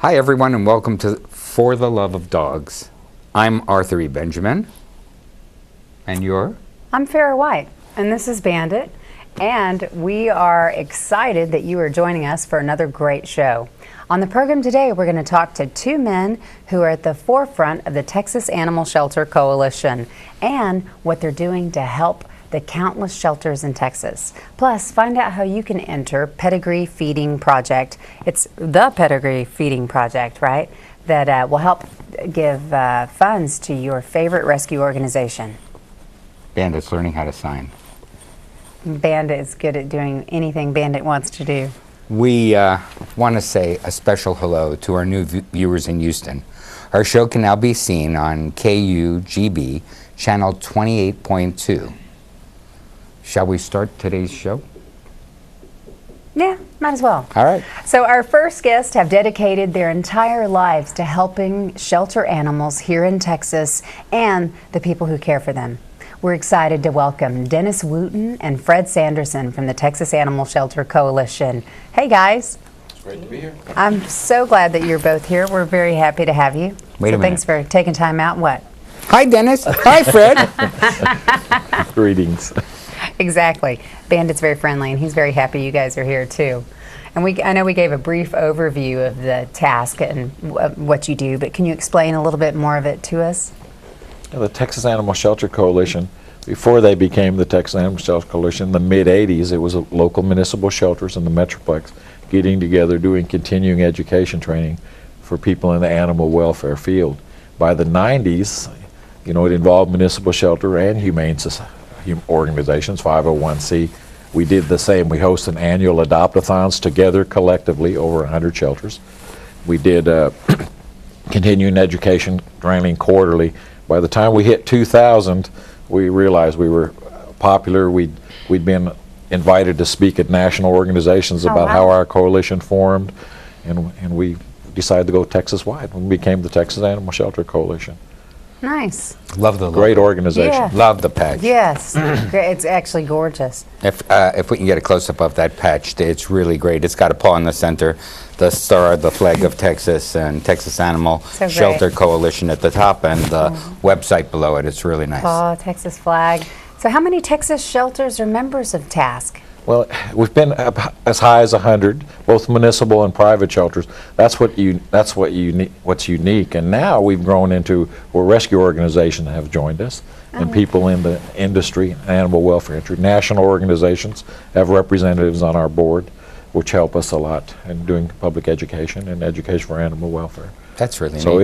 Hi, everyone, and welcome to For the Love of Dogs. I'm Arthur E. Benjamin, and you're? I'm Farrah White, and this is Bandit, and we are excited that you are joining us for another great show. On the program today, we're going to talk to two men who are at the forefront of the Texas Animal Shelter Coalition and what they're doing to help the countless shelters in Texas. Plus, find out how you can enter Pedigree Feeding Project. It's the Pedigree Feeding Project, right? That will help give funds to your favorite rescue organization. Bandit's learning how to sign. Bandit is good at doing anything Bandit wants to do. We want to say a special hello to our new viewers in Houston. Our show can now be seen on KUGB, channel 28.2. Shall we start today's show? Yeah, might as well. All right. So our first guests have dedicated their entire lives to helping shelter animals here in Texas and the people who care for them. We're excited to welcome Dennis Wooten and Fred Sanderson from the Texas Animal Shelter Coalition. Hey, guys. It's great to be here. I'm so glad that you're both here. We're very happy to have you. Wait a minute. Thanks for taking time out. What? Hi, Dennis. Hi, Fred. Greetings. Exactly. Bandit's very friendly, and he's very happy you guys are here, too. And I know we gave a brief overview of the task and what you do, but can you explain a little bit more of it to us? The Texas Animal Shelter Coalition, before they became the Texas Animal Shelter Coalition, in the mid-'80s, it was local municipal shelters in the Metroplex getting together, doing continuing education training for people in the animal welfare field. By the '90s, it involved municipal shelter and humane organizations, 501c. We did the same. We host an annual adopt-a-thons together collectively over 100 shelters. We did continuing education training quarterly. By the time we hit 2000, we realized we were popular. We'd been invited to speak at national organizations about how our coalition formed, and we decided to go Texas-wide and became the Texas Animal Shelter Coalition. Nice. Love the logo. Great organization. Yeah. Love the patch. Yes. It's actually gorgeous. If we can get a close-up of that patch, it's really great. It's got a paw in the center, the star, the flag of Texas, and Texas Animal Shelter Coalition at the top, and the website below it. It's really nice. Oh, Texas flag. So how many Texas shelters are members of TASC? Well, we've been as high as 100, both municipal and private shelters. That's what's unique. And now we've grown into where rescue organizations have joined us, and people in the industry, animal welfare industry. National organizations have representatives on our board, which help us a lot in doing public education and education for animal welfare. That's really So neat.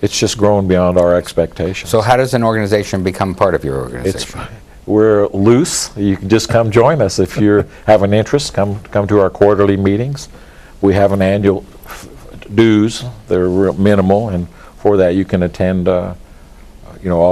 it's just grown beyond our expectations. So how does an organization become part of your organization? We're loose. You can just come join us if you have an interest. Come to our quarterly meetings. We have an annual dues. They're real minimal, and for that you can attend. All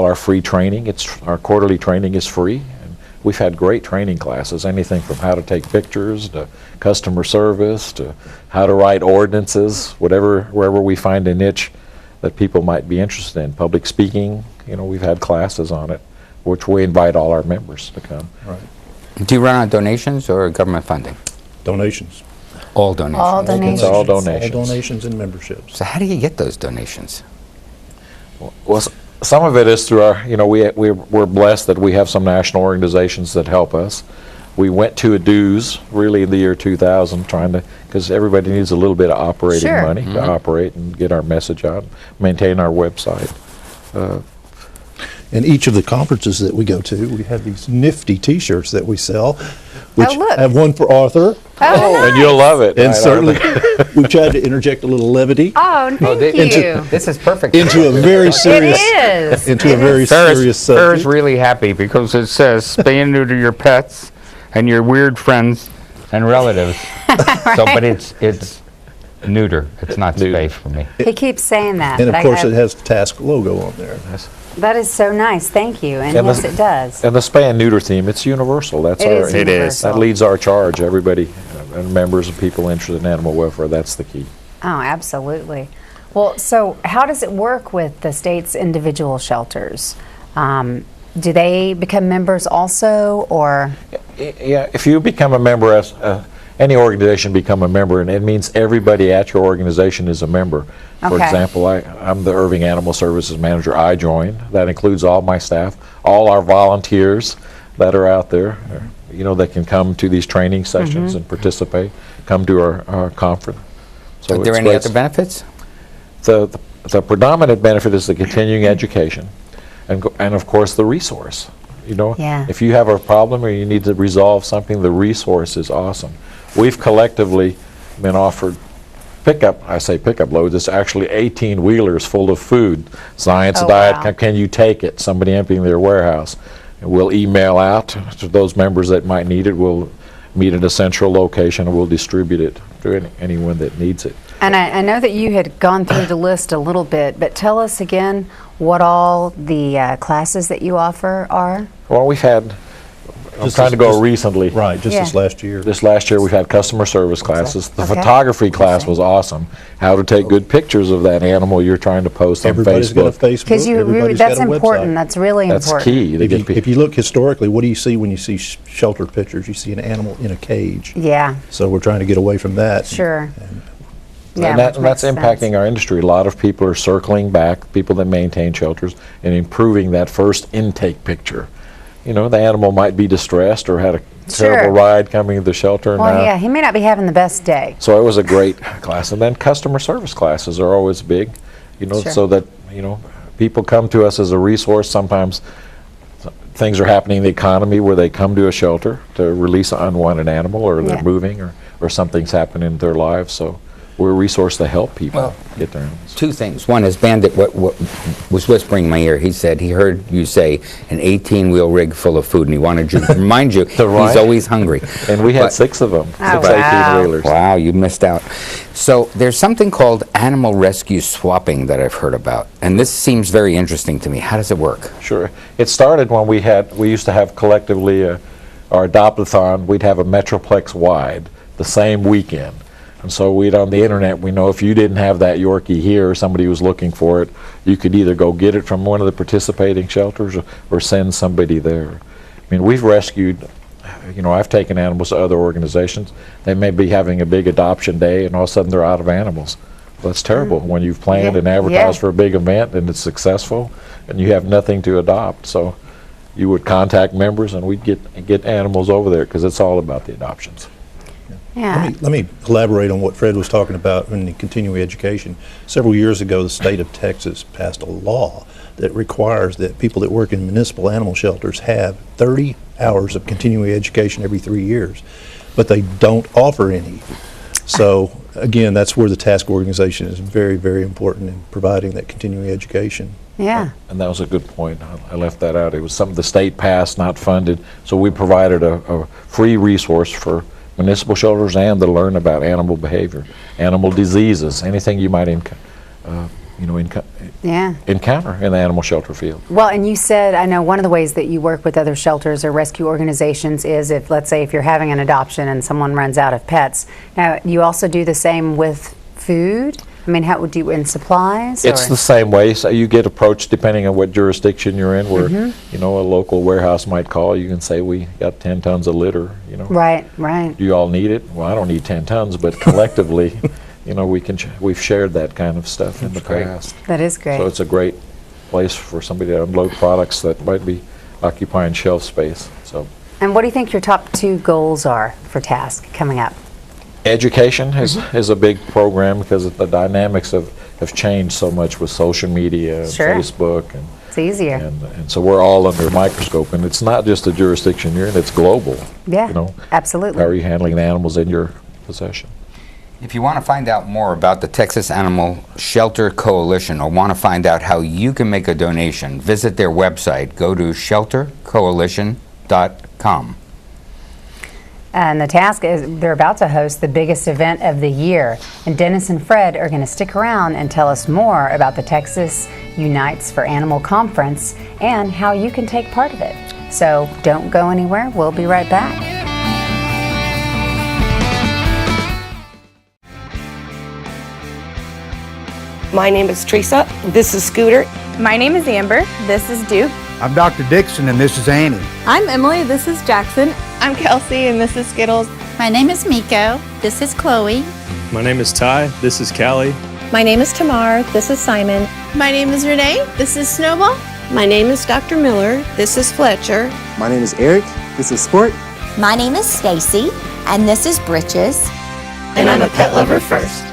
our free training. Our quarterly training is free. And we've had great training classes. Anything from how to take pictures to customer service to how to write ordinances. Wherever we find a niche that people might be interested in. Public speaking. We've had classes on it, which we invite all our members to come. Right. Do you run on donations or government funding? Donations. All donations. All donations. It's all donations. All donations and memberships. So how do you get those donations? Well, some of it is through our, we're blessed that we have some national organizations that help us. We went to a dues really in the year 2000 because everybody needs a little bit of operating money to operate and get our message out, maintain our website. And each of the conferences that we go to, we have these nifty T-shirts that we sell, which look. have one for Arthur. Oh, And you'll love it. And right, certainly, Arthur? we've tried to interject a little levity Oh, thank you. This is perfect. into a very serious, It is. into a very serious Farrah's subject. really happy because it says spay and neuter your pets and your weird friends and relatives. So, but it's neuter. It's not spay for me. He keeps saying that. And but of course, it has the TASC logo on there. that is so nice. Thank you. And And yes, the- it does. And the spay and neuter theme, it's universal. That's It is It is. universal. That leads our charge. Everybody, and members of people interested in animal welfare, that's the key. Oh, absolutely. Well, so how does it work with the state's individual shelters? Do they become members also, or? Yeah, if you become a member, any organization become a member, and it means everybody at your organization is a member. For Okay. example, I'm the Irving Animal Services Manager. I joined. That includes all my staff, all our volunteers that are out there, that can come to these training sessions and participate, come to our conference. So Are there it's any great. other benefits? The predominant benefit is the continuing education, and of course the resource. Yeah. If you have a problem or you need to resolve something, the resource is awesome. We've collectively been offered pickup loads. It's actually 18-wheelers full of food. Science Oh, Diet, wow. can you take it? Somebody emptying their warehouse. And we'll email out to those members that might need it. We'll meet at a central location and we'll distribute it to anyone that needs it. And I know that you had gone through the list a little bit, but tell us again what all the classes that you offer are. Well, we've had, I'm Just trying to go just- recently. Right, just this Yeah. last year. This last year, we've had customer service classes. The Okay. photography class was awesome. How to take good pictures of that animal you're trying to post on Everybody's got a Facebook. Facebook, Because everybody's that's got a important. website. That's really That's important. key. to get If you look historically, what do you see when you see shelter pictures? You see an animal in a cage. Yeah, So we're trying to get away from that. sure. Yeah, And which that's makes impacting sense. our industry. A lot of people are circling back, people that maintain shelters, and improving that first intake picture. The animal might be distressed or had a Sure. terrible ride coming to the shelter. Well, now. yeah, he may not be having the best day. So it was a great class. And then customer service classes are always big, Sure. so that, people come to us as a resource. Sometimes things are happening in the economy where they come to a shelter to release an unwanted animal, or they're Yeah. moving, or something's happening in their lives. So we're a resource to help people Well, get their animals. Two things. One is Bandit what was whispering in my ear. He said he heard you say an 18-wheel rig full of food, and he wanted you to remind you he's ride? always hungry. And we had But- 6 of them, Oh, 6 wow. 18-wheelers. Wow, you missed out. So there's something called animal rescue swapping that I've heard about, and this seems very interesting to me. How does it work? Sure. It started when we used to have collectively our adopt-a-thon. We'd have a Metroplex wide the same weekend. And so on the internet, we know if you didn't have that Yorkie here, or somebody was looking for it, you could either go get it from one of the participating shelters or send somebody there. I mean, we've rescued, I've taken animals to other organizations. They may be having a big adoption day and all of a sudden they're out of animals. Well, that's terrible when you've planned Yeah. and advertised Yeah. for a big event and it's successful and you have nothing to adopt. So you would contact members and we'd get animals over there because it's all about the adoptions. Yeah. Let me elaborate on what Fred was talking about in the continuing education. Several years ago, the state of Texas passed a law that requires that people that work in municipal animal shelters have 30 hours of continuing education every 3 years, but they don't offer any. So again, that's where the task organization is very, very important in providing that continuing education. Yeah. And that was a good point. I left that out. It was something the state passed, not funded. So we provided a free resource for municipal shelters and to learn about animal behavior, animal diseases, anything you might Yeah. encounter in the animal shelter field. Well, and you said, I know one of the ways that you work with other shelters or rescue organizations is if, let's say, if you're having an adoption and someone runs out of pets. Now, you also do the same with food? I mean, how would you, in supplies? It's or? the same way. So you get approached depending on what jurisdiction you're in, where Mm-hmm. a local warehouse might call. You can say, we got 10 tons of litter. Right, right. Do you all need it? Well, I don't need 10 tons, but collectively, we've shared that kind of stuff in the great. past. That is great. So it's a great place for somebody to unload products that might be occupying shelf space. So And what do you think your top 2 goals are for TASK coming up? education is a big program because the dynamics have changed so much with social media and Sure. Facebook It's easier. and so we're all under a microscope, and it's not just the jurisdiction you're in, it's global. Yeah, How are absolutely. you handling the animals in your possession? If you want to find out more about the Texas Animal Shelter Coalition or want to find out how you can make a donation, visit their website. Go to sheltercoalition.com. And the task is they're about to host the biggest event of the year. And Dennis and Fred are going to stick around and tell us more about the Texas Unites for Animal Conference and how you can take part of it. So don't go anywhere. We'll be right back. My name is Teresa. This is Scooter. My name is Amber. This is Duke. I'm Dr. Dixon, and this is Annie. I'm Emily, this is Jackson. I'm Kelsey, and this is Skittles. My name is Miko. This is Chloe. My name is Ty. This is Callie. My name is Tamar. This is Simon. My name is Renee. This is Snowball. My name is Dr. Miller. This is Fletcher. My name is Eric. This is Sport. My name is Stacy, and this is Britches. And I'm a pet lover first.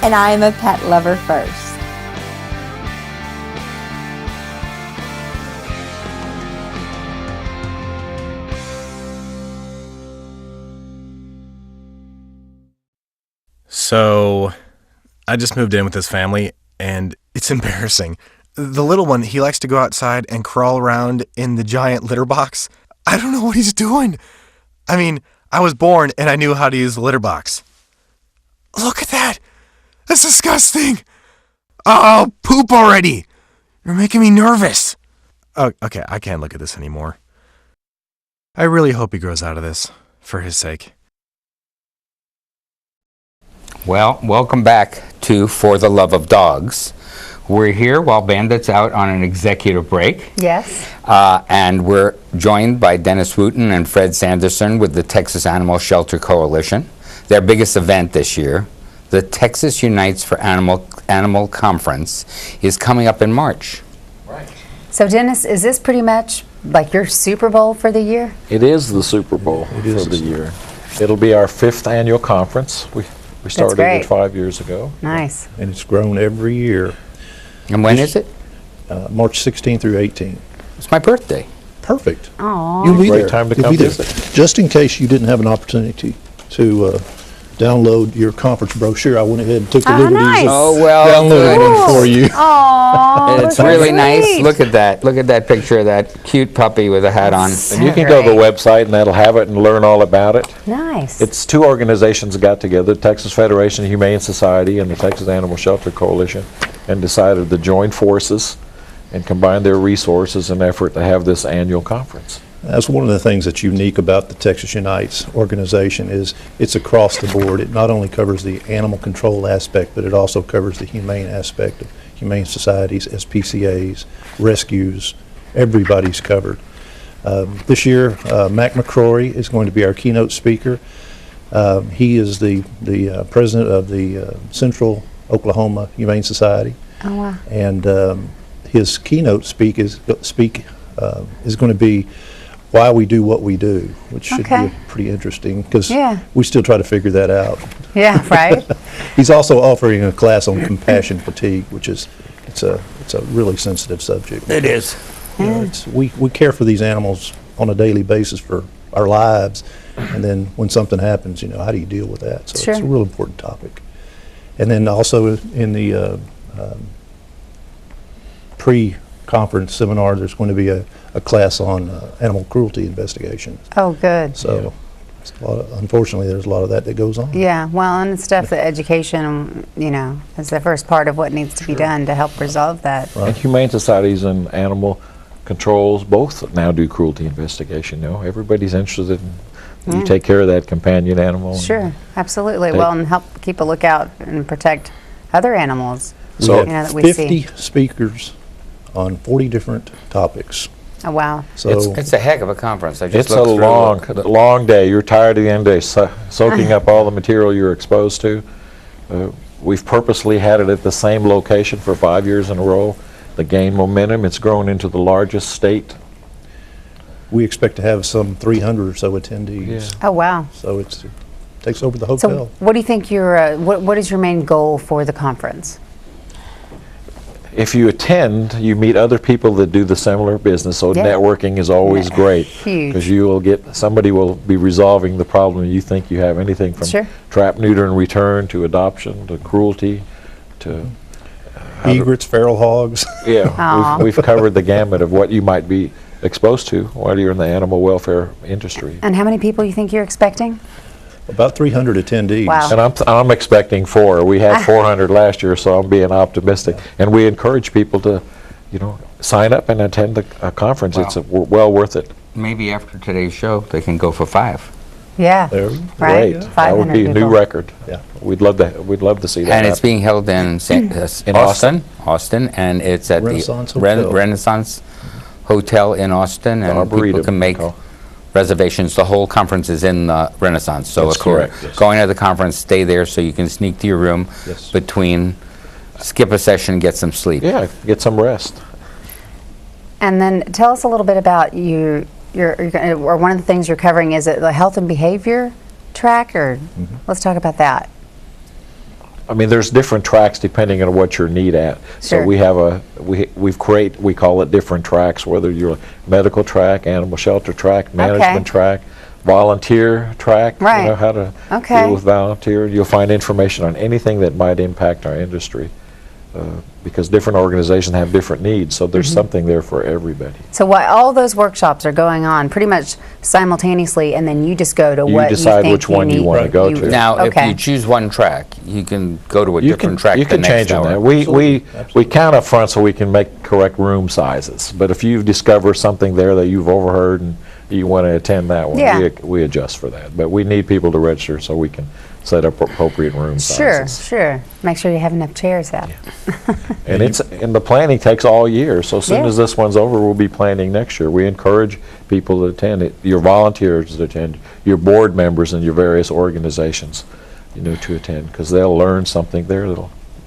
And I am a pet lover first. So, I just moved in with this family, and it's embarrassing. The little one, he likes to go outside and crawl around in the giant litter box. I don't know what he's doing. I mean, I was born and I knew how to use the litter box. Look at that. That's disgusting. Oh, poop already. You're making me nervous. Oh, okay, I can't look at this anymore. I really hope he grows out of this, for his sake. Well, welcome back to For the Love of Dogs. We're here while Bandit's out on an executive break. Yes. And we're joined by Dennis Wooten and Fred Sanderson with the Texas Animal Shelter Coalition. Their biggest event this year, the Texas Unites for Animal Conference, is coming up in March. Right. So Dennis, is this pretty much like your Super Bowl for the year? It is the Super Bowl for the year. It'll be our 5th annual conference. We started great. it 5 years ago. Nice. And it's grown every year. And when is it? March 16 through 18. It's my birthday. Perfect. Aww. You'll be Great there. time to You'll come be there. visit. Just in case you didn't have an opportunity to download your conference brochure, I went ahead and took the liberties nice. of Oh, well, downloading one for you. Aww. It's really nice. Look at that. Look at that picture of that cute puppy with a hat on. And you can go to the website and that'll have it and learn all about it. Nice. It's 2 organizations that got together, Texas Federation of Humane Society and the Texas Animal Shelter Coalition, and decided to join forces and combine their resources in an effort to have this annual conference. That's one of the things that's unique about the Texas Unites organization is it's across the board. It not only covers the animal control aspect, but it also covers the humane aspect of humane societies, SPCAs, rescues. Everybody's covered. This year, Mac McCrory is going to be our keynote speaker. He is the president of the Central Oklahoma Humane Society. Oh, wow. And his keynote speak is going to be why we do what we do, which should be pretty interesting because we still try to figure that out. Yeah, right. He's also offering a class on compassion fatigue, which is it's a really sensitive subject. It is. You know, we care for these animals on a daily basis for our lives, and then when something happens, you know, how do you deal with that? So it's a real important topic. And then also in the pre-conference seminar, there's going to be a class on animal cruelty investigation. Oh, good. So, it's a lot unfortunately, there's a lot of that goes on. Yeah, well, and it's stuff that education, you know, is the first part of what needs to be done to help resolve that. And humane societies and animal controls both now do cruelty investigation. You know, everybody's interested in you take care of that companion animal. Sure, absolutely. Well, and help keep a lookout and protect other animals. So, you know, that we 50 see. speakers on 40 different topics. Oh, wow. So It's a heck of a conference. I just It's a looked through it. long day. You're tired at the end of the day, soaking up all the material you're exposed to. We've purposely had it at the same location for 5 years in a row. To gain momentum, it's grown into the largest state. we expect to have some 300 or so attendees. Oh, wow. So it takes over the So hotel. what do you think what is your main goal for the conference? If you attend, you meet other people that do the similar business, so networking is always great. Huge. Because somebody will be resolving the problem you think you have, anything from trap, neuter, and return to adoption, to cruelty, to... Egrets, feral hogs. Yeah, we've covered the gamut of what you might be exposed to while you're in the animal welfare industry. And how many people you think you're expecting? About 300 attendees. Wow. And I'm expecting 4. We had 400 last year, so I'm being optimistic. And we encourage people to, sign up and attend a conference. Wow. It's well worth it. Maybe after today's show, they can go for 5. Yeah. Great. That would be a new record. Yeah. We'd love to see that. And it's being held in Austin, and it's at Renaissance the Hotel. Renaissance Hotel in Austin, and people Arboretum, can make reservations. The whole conference is in the Renaissance. So That's if you're correct, yes. going to the conference, stay there so you can sneak to your room Yes. between, skip a session, get some sleep. Yeah, get some rest. And then tell us a little bit about or one of the things you're covering, is it the health and behavior track, or let's talk about that. I mean, there's different tracks depending on what your need at. So Sure. we have we call it different tracks, whether you're a medical track, animal shelter track, management track, volunteer track, Right. you know, how to Okay. deal with volunteer. You'll find information on anything that might impact our industry, because different organizations have different needs, so there's something there for everybody. So all those workshops are going on pretty much simultaneously, and then you just go to You what decide you think which one you need. want to go to. Now, if Okay. you choose one track, you can go to a You different track you the can next change on hour. that. We Absolutely. count up front so we can make correct room sizes. But if you discover something there that you've overheard and you want to attend that one, Yeah. we adjust for that. But we need people to register so we can set up appropriate room Sure, sizes. sure. Make sure you have enough chairs out. And the planning takes all year. So as soon Yeah. as this one's over, we'll be planning next year. We encourage people to attend it, your volunteers to attend, your board members and your various organizations, to attend, because they'll learn something there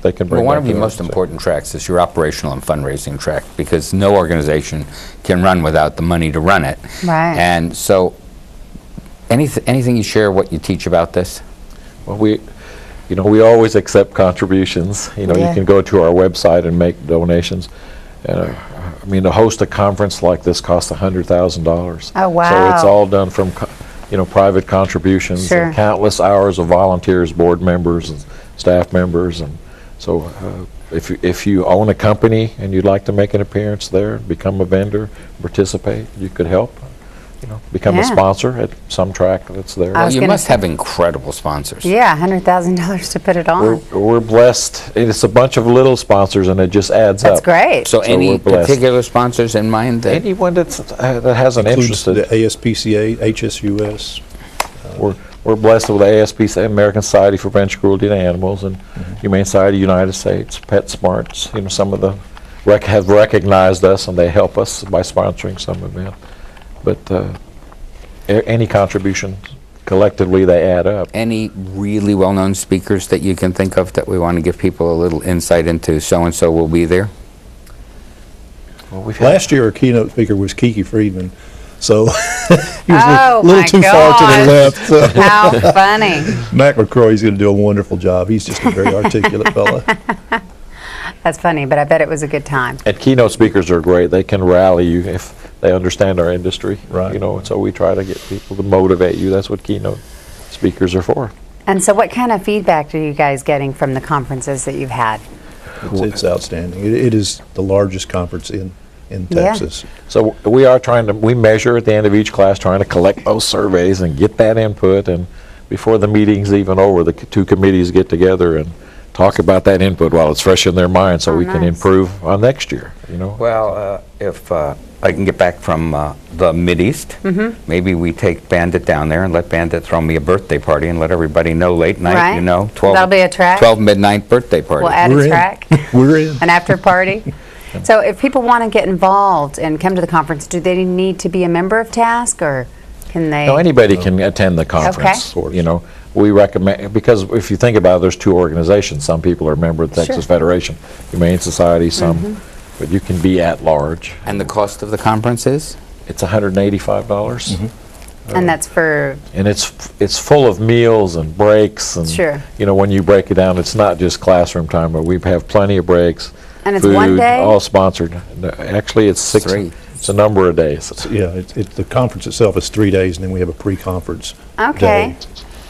they can bring Well, one back of to the their most organization. important tracks is your operational and fundraising track, because no organization can run without the money to run it. Right. And so, anything you share what you teach about this? Well, we always accept contributions. Yeah. You can go to our website and make donations. I mean, to host a conference like this costs $100,000. Oh, wow. So it's all done from, private contributions. Sure. And countless hours of volunteers, board members, and staff members, and so if you own a company and you'd like to make an appearance there, become a vendor, participate, you could help. Become Yeah. a sponsor at some track that's there. I was You gonna must say- have incredible sponsors. Yeah, $100,000 to put it on. We're blessed. It's a bunch of little sponsors, and it just adds That's up. great. So, So any we're blessed. particular sponsors in mind that Anyone that has an Includes interest, the ASPCA, HSUS. we're blessed with ASPCA, American Society for Prevention of Cruelty to Animals, and Humane Society of the United States, PetSmarts. Some of the have recognized us, and they help us by sponsoring some event. But any contribution, collectively, they add up. any really well-known speakers that you can think of that we want to give people a little insight into? So-and-so will be there. Well, we've had- Last year, our keynote speaker was Kiki Friedman, so he was Oh, a little my too far to gosh. the left. So How funny. Mac McCrory's going to do a wonderful job. He's just a very articulate fellow. That's funny, but I bet it was a good time. And keynote speakers are great. They can rally you if they understand our industry. Right. And so we try to get people to motivate you. That's what keynote speakers are for. And so what kind of feedback are you guys getting from the conferences that you've had? It's outstanding. It is the largest conference in Yeah. Texas. So we measure at the end of each class, trying to collect those surveys and get that input. And before the meeting's even over, the two committees get together and talk about that input while it's fresh in their mind, so we can nice. improve on next year. Well, if I can get back from the Mideast, maybe we take Bandit down there and let Bandit throw me a birthday party and let everybody know late night, Right. 12, That'll be a track. 12 midnight birthday party. We'll add We're a in. track, We're in. an after party. So if people want to get involved and come to the conference, do they need to be a member of TASC, or can they? No, anybody can attend the conference. Okay. We recommend, because if you think about it, there's two organizations. Some people are a member of the Texas Sure. Federation, Humane Society, some, but you can be at large. And the cost of the conference is? It's $185. And that's for, And it's full of meals and breaks, and Sure. when you break it down, it's not just classroom time, but we have plenty of breaks. And it's one food, day? all sponsored. No, actually, it's 6. Three. It's a number of days. Yeah, the conference itself is 3 days, and then we have a pre-conference okay. day.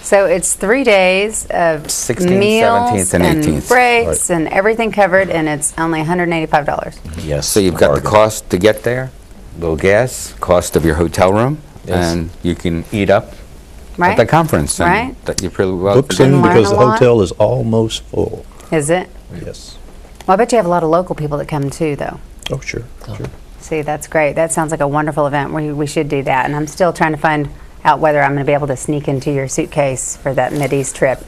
So it's 3 days of 16th, meals 17th, and 18th. breaks and everything covered, and it's only $185. Yes. So you've got the bargain. cost to get there, little gas, cost of your hotel room, Yes. and you can eat up Right? at the conference. and Right. That you're pretty well. Book soon, learn because a the lot. hotel is almost full. Is it? Yes. Well, I bet you have a lot of local people that come too, though. Oh, sure, sure. See, that's great. That sounds like a wonderful event. We should do that. And I'm still trying to find out whether I'm going to be able to sneak into your suitcase for that Mideast trip.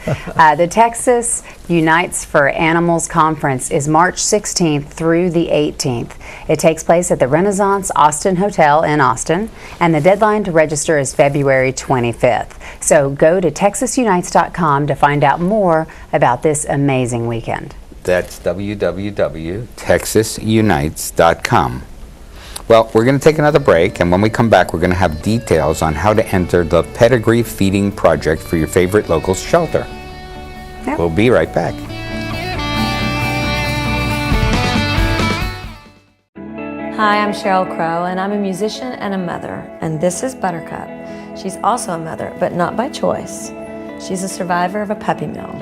The Texas Unites for Animals Conference is March 16th through the 18th. It takes place at the Renaissance Austin Hotel in Austin, and the deadline to register is February 25th. So go to texasunites.com to find out more about this amazing weekend. That's www.texasunites.com. Well, we're going to take another break, and when we come back, we're going to have details on how to enter the Pedigree Feeding Project for your favorite local shelter. Yep. We'll be right back. Hi, I'm Sheryl Crow, and I'm a musician and a mother, and this is Buttercup. She's also a mother, but not by choice. She's a survivor of a puppy mill.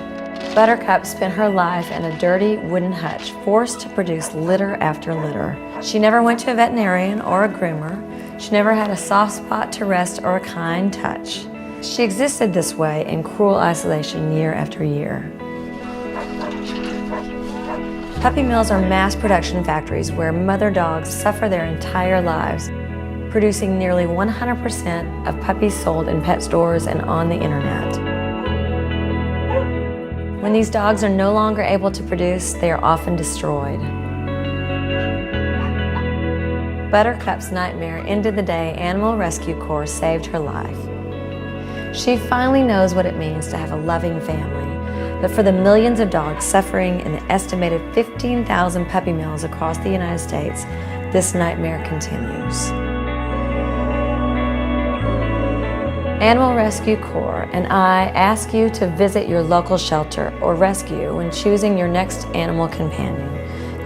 Buttercup spent her life in a dirty wooden hutch, forced to produce litter after litter. She never went to a veterinarian or a groomer. She never had a soft spot to rest or a kind touch. She existed this way in cruel isolation year after year. Puppy mills are mass production factories where mother dogs suffer their entire lives, producing nearly 100% of puppies sold in pet stores and on the internet. When these dogs are no longer able to produce, they are often destroyed. Buttercup's nightmare ended the day Animal Rescue Corps saved her life. She finally knows what it means to have a loving family, but for the millions of dogs suffering in the estimated 15,000 puppy mills across the United States, this nightmare continues. Animal Rescue Corps and I ask you to visit your local shelter or rescue when choosing your next animal companion.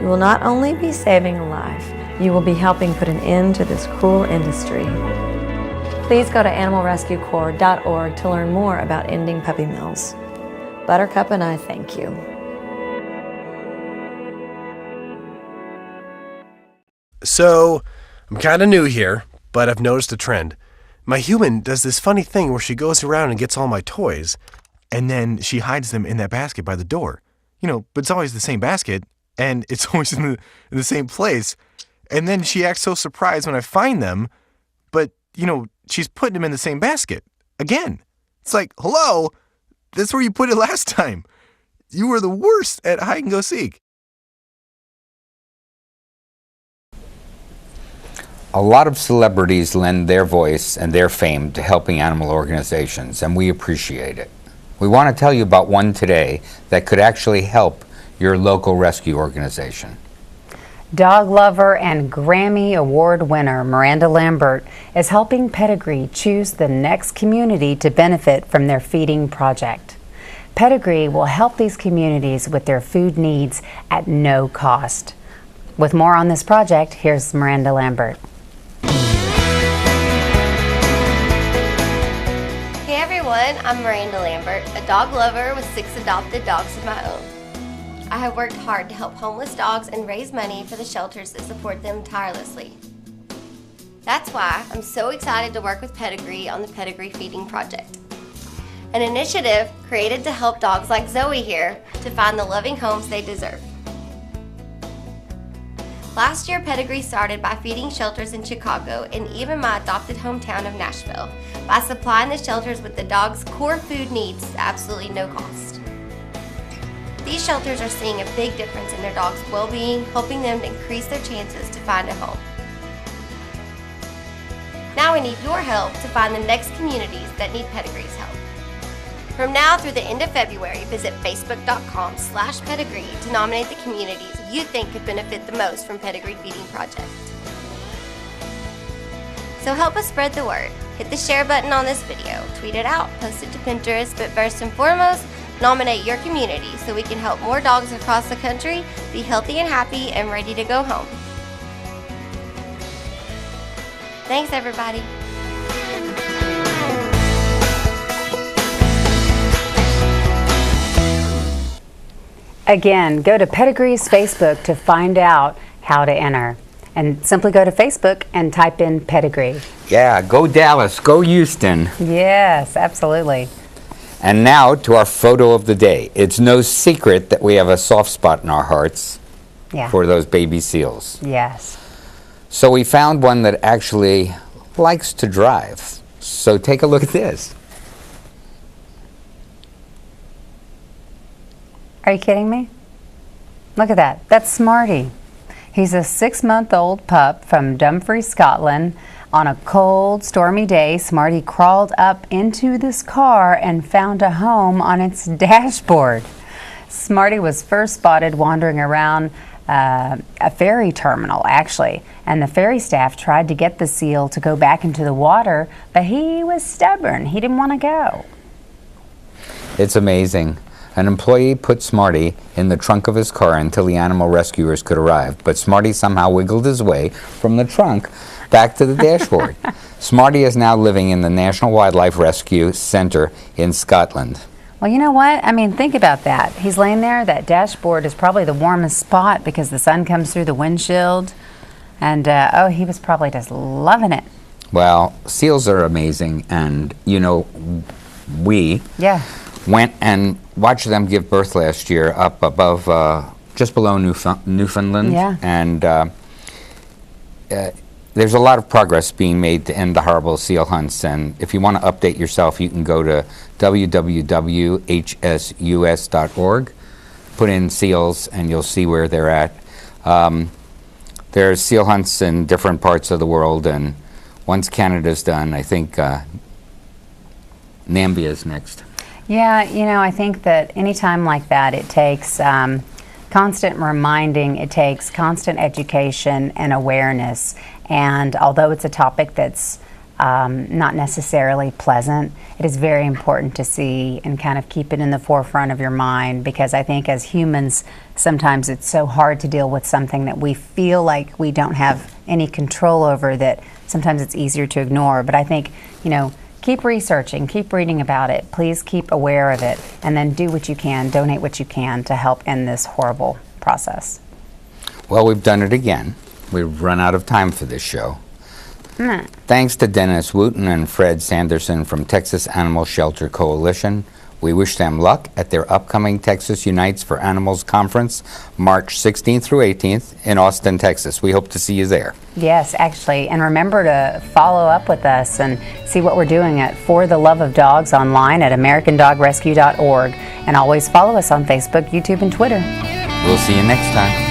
You will not only be saving a life, you will be helping put an end to this cruel industry. Please go to animalrescuecorps.org to learn more about ending puppy mills. Buttercup and I thank you. So, I'm kind of new here, but I've noticed a trend. My human does this funny thing where she goes around and gets all my toys, and then she hides them in that basket by the door. But it's always the same basket, and it's always in the same place. And then she acts so surprised when I find them, but, she's putting them in the same basket. Again. It's like, hello, that's where you put it last time. You were the worst at hide and go seek. A lot of celebrities lend their voice and their fame to helping animal organizations, and we appreciate it. We want to tell you about one today that could actually help your local rescue organization. Dog lover and Grammy Award winner Miranda Lambert is helping Pedigree choose the next community to benefit from their feeding project. Pedigree will help these communities with their food needs at no cost. With more on this project, here's Miranda Lambert. Hey everyone, I'm Miranda Lambert, a dog lover with 6 adopted dogs of my own. I have worked hard to help homeless dogs and raise money for the shelters that support them tirelessly. That's why I'm so excited to work with Pedigree on the Pedigree Feeding Project, an initiative created to help dogs like Zoe here to find the loving homes they deserve. Last year, Pedigree started by feeding shelters in Chicago and even my adopted hometown of Nashville by supplying the shelters with the dogs' core food needs at absolutely no cost. These shelters are seeing a big difference in their dogs' well-being, helping them to increase their chances to find a home. Now we need your help to find the next communities that need Pedigree's help. From now through the end of February, visit facebook.com/pedigree to nominate the communities you think could benefit the most from Pedigree Feeding Project. So help us spread the word. Hit the share button on this video, tweet it out, post it to Pinterest, but first and foremost, nominate your community so we can help more dogs across the country be healthy and happy and ready to go home. Thanks, everybody. Again, go to Pedigree's Facebook to find out how to enter. And simply go to Facebook and type in Pedigree. Yeah, go Dallas, go Houston. Yes, absolutely. And now to our photo of the day. It's no secret that we have a soft spot in our hearts for those baby seals. Yes. So we found one that actually likes to drive. So take a look at this. Are you kidding me? Look at that. That's Smarty. He's a 6-month-old pup from Dumfries, Scotland. On a cold, stormy day, Smarty crawled up into this car and found a home on its dashboard. Smarty was first spotted wandering around a ferry terminal, actually, and the ferry staff tried to get the seal to go back into the water, but he was stubborn. He didn't want to go. It's amazing. An employee put Smarty in the trunk of his car until the animal rescuers could arrive, but Smarty somehow wiggled his way from the trunk back to the dashboard. Smarty is now living in the National Wildlife Rescue Center in Scotland. Well, you know what? I mean, think about that. He's laying there. That dashboard is probably the warmest spot because the sun comes through the windshield. And, oh, he was probably just loving it. Well, seals are amazing, and, you know, we went and watched them give birth last year up above, just below Newfoundland. Yeah. And there's a lot of progress being made to end the horrible seal hunts, and if you want to update yourself, you can go to www.hsus.org, put in seals, and you'll see where they're at. There's seal hunts in different parts of the world, and once Canada's done, I think Namibia next. Yeah, you know, I think that any time like that, it takes constant reminding, it takes constant education and awareness. And although it's a topic that's not necessarily pleasant, it is very important to see and kind of keep it in the forefront of your mind, because I think as humans, sometimes it's so hard to deal with something that we feel like we don't have any control over, that sometimes it's easier to ignore. But I think, you know, keep researching, keep reading about it, please keep aware of it, and then do what you can, donate what you can to help end this horrible process. Well, we've done it again. We've run out of time for this show. Thanks to Dennis Wooten and Fred Sanderson from Texas Animal Shelter Coalition. We wish them luck at their upcoming Texas Unites for Animals Conference, March 16th through 18th in Austin, Texas. We hope to see you there. Yes, actually. And remember to follow up with us and see what we're doing at For the Love of Dogs online at AmericanDogRescue.org. And always follow us on Facebook, YouTube, and Twitter. We'll see you next time.